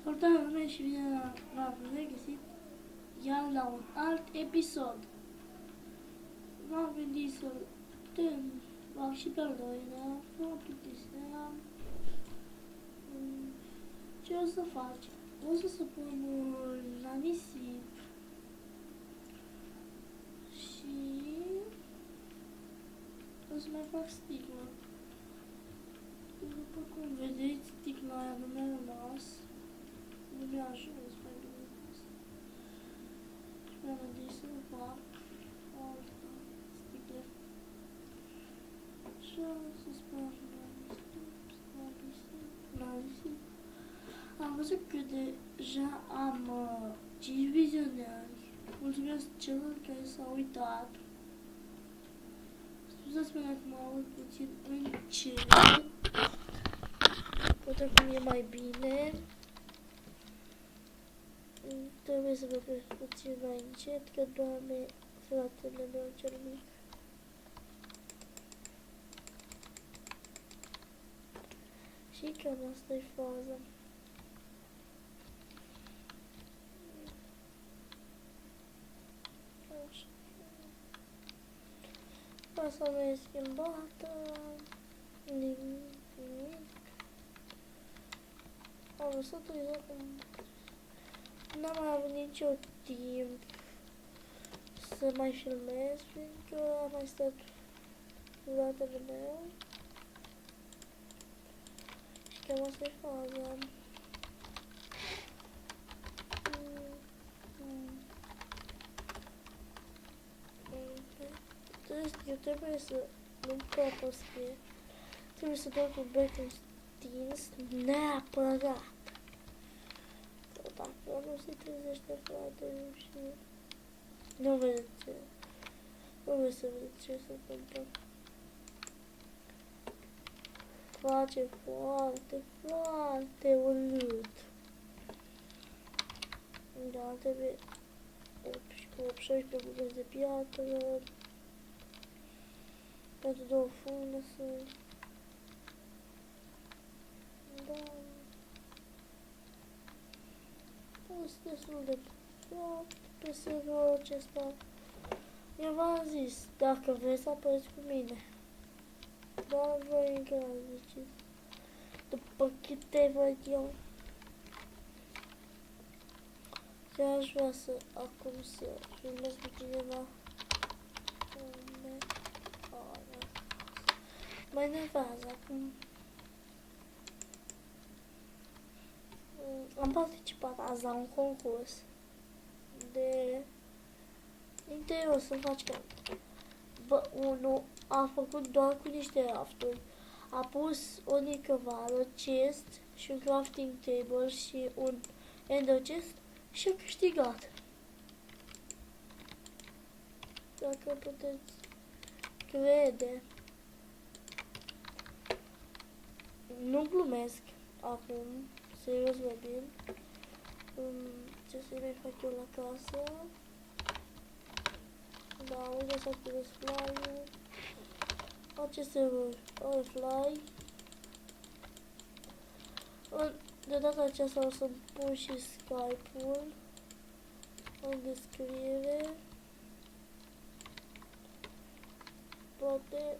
Salutare și bine v-am regăsit iar la un alt episod. M-am gândit să v-am și pe noi, dar m-am plictiseam. Ce o să faci? O să pun la nisip și o să mai fac sticlă. După cum vedeți, sticla aia nu mi-a rămas. Nu mi-a ajuns mai bine. Și mi-am gândit să fac altă sticlă. Și o să sparg la nisip. Am văzut că deja am 5 vizionari. Mulțumesc celor care s-au uitat. Scuzați-mă dacă mă aud puțin încet. Poate acum e mai bine. Trebuie să vorbesc puțin mai încet, că doarme fratele meu cel mic. Și cam asta e faza. Așa. Asta nu e schimbată. Nimic. Am lăsat exact cum... N-am mai avut nicio timp să mai filmez, fiindcă am mai stat cu fratele meu. Și cam asta e faza. Eu trebuie să nu-mi propus că trebuie să dau cu becul stins neapărat. Că dacă nu se trezește fratele și nu vedeți, nu vreți să vedeți ce se întâmplă. Face foarte urât. Da, trebuie 16 bucăți de piatră pentru 2 furnace. Da. Este destul de plăcut pe serverul acesta. Eu v-am zis, dacă vreți să apăreți cu mine. Dar voi încă ziceți. După câte văd eu. Și aș vrea să acum să filmez cu cineva. Mă enervează acum. Am participat azi la un concurs de interior să faci că unul a făcut doar cu niște rafturi. A pus o nicăvară, chest și un crafting table și un ender chest și a câștigat. Dacă puteți crede. Nu glumesc acum, serios vorbind. Ce să mai fac eu la casă? Da, unde să activez fly-ul? Aceste are fly. De data aceasta o să pun și Skype-ul în descriere. Poate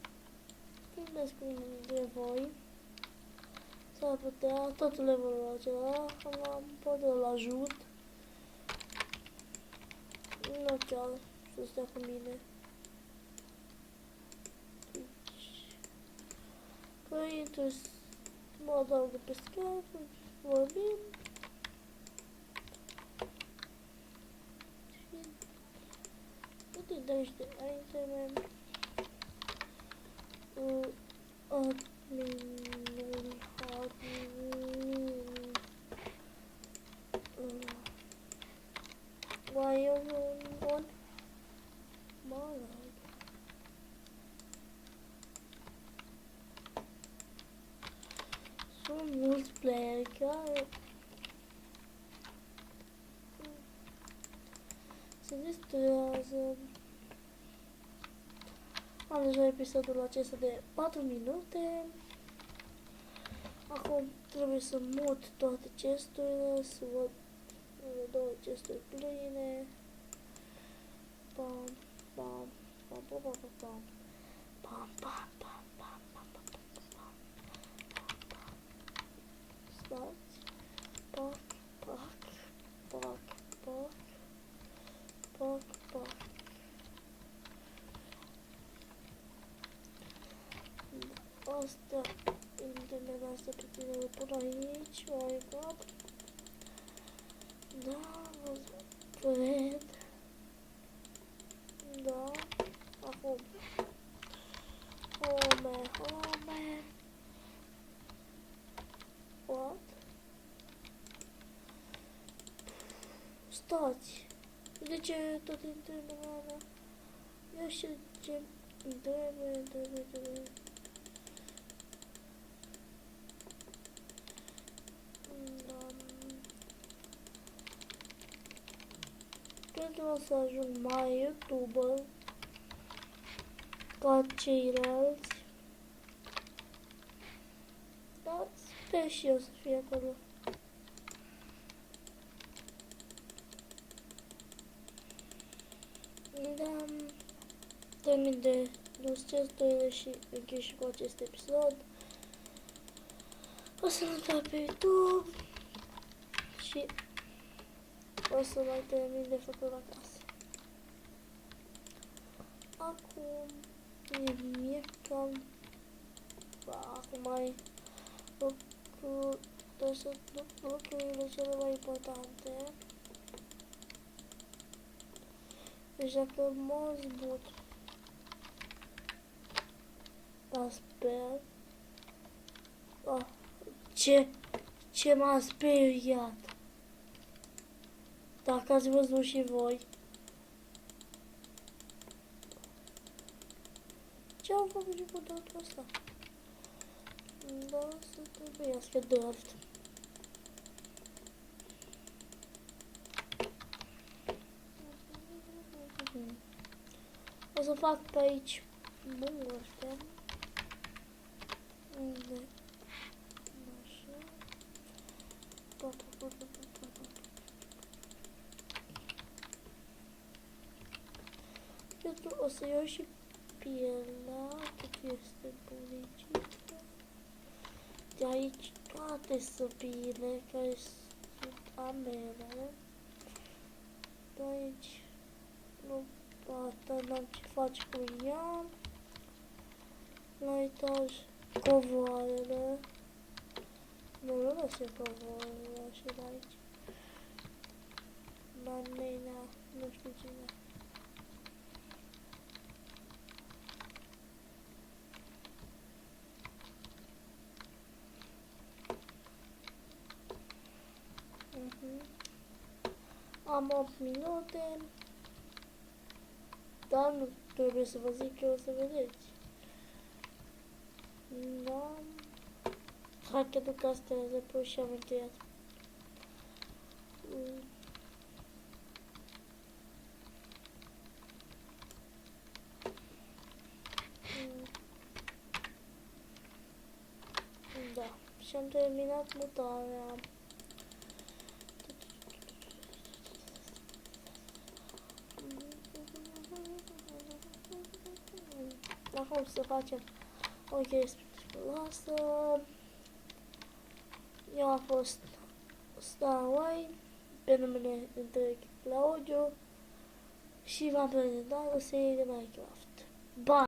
gândesc de voi. S-ar putea tot levelul acela, poate îl ajut. Nu chiar să stea cu mine. Că intru, mă adaug pe Skype, vorbim. Și uite de aici de iteme. Why you want more? Sunt mulți player care se distrează. Am deja episodul acesta de 4 minute. Acum trebuie să mut toate chesturile, să văd două chesturi pline. Pam, pam, pam, pam, pam, pam, pam, pam, pam, pam, pam, pam, pam, pam. Stați. Pac, pac, pac, pac, pac, pac. Asta, internele astea pe tine le pun aici, mai cap. Da, văd. Da, acum. Home. What? Stați. De ce tot internele mea? Eu știu ce trebuie. Cred că o să ajung mai YouTuber ca ceilalți. Dar sper și eu să fie acolo. Da, termin de dus chesturile și închei și cu acest episod. O să-l întreb pe YouTube și o să mai termin de făcut acasă. Acum e cam... acum mai lucrurile cele mai importante. Deci dacă mă zbut, dar sper... Ce m-a speriat! Dacă ați văzut și voi. Ce am făcut și cu totul ăsta? Da, să trebuiască drept. O să fac pe aici multe. Așa. O să iau și pielea, cât este bunicică. De aici toate săbiile care sunt a mele. De aici nu poate, n-am ce face cu ea. La etaj covoarele. Nu lăsă covoarele așa de aici. La nenea, nu știu cine. Am 8 minute, dar nu trebuie să vă zic că o să vedeți. Da. Hai că duc astea de pe și am încheiat. Da, și am terminat mutarea. Acum să facem o chestie spectaculoasă. Eu am fost Starway, pe numele întreg Claudiu și v-am prezentat o serie de Minecraft. Bye!